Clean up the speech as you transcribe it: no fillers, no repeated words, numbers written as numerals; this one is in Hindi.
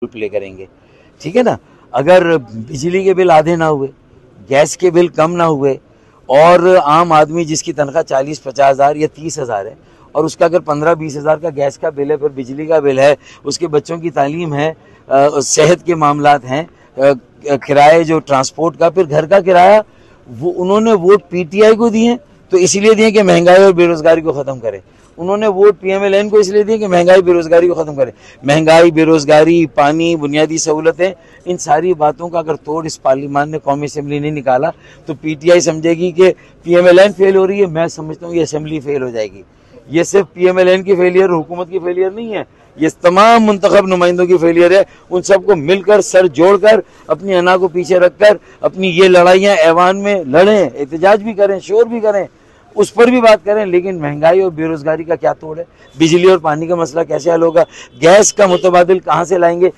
प्ले करेंगे, ठीक है ना। अगर बिजली के बिल आधे ना हुए, गैस के बिल कम ना हुए और आम आदमी जिसकी तनख्वाह 40-50 हज़ार या 30 हज़ार है और उसका अगर 15-20 हज़ार का गैस का बिल है, फिर बिजली का बिल है, उसके बच्चों की तालीम है, सेहत के मामलात हैं, किराए जो ट्रांसपोर्ट का, फिर घर का किराया, वो उन्होंने वोट पीटीआई को दिए तो इसलिए दिए कि महंगाई और बेरोजगारी को खत्म करे। उन्होंने वोट पीएमएलएन को इसलिए दिए कि महंगाई बेरोजगारी को खत्म करे। महंगाई, बेरोजगारी, पानी, बुनियादी सहूलतें, इन सारी बातों का अगर तोड़ इस पार्लियामान ने, कौमी असेंबली ने निकाला तो पीटीआई समझेगी कि पीएमएलएन फेल हो रही है। मैं समझता हूँ ये असेंबली फेल हो जाएगी। ये सिर्फ पीएमएलएन की फेलियर, हुकूमत की फेलियर नहीं है, ये तमाम मुंतखब नुमाइंदों की फेलियर है। उन सबको मिलकर, सर जोड़कर, अपनी अना को पीछे रखकर अपनी ये लड़ाइयाँ ऐवान में लड़ें, एहतजाज भी करें, शोर भी करें, उस पर भी बात करें। लेकिन महंगाई और बेरोजगारी का क्या तोड़ है? बिजली और पानी का मसला कैसे हल होगा? गैस का मुतबादिल कहाँ से लाएंगे?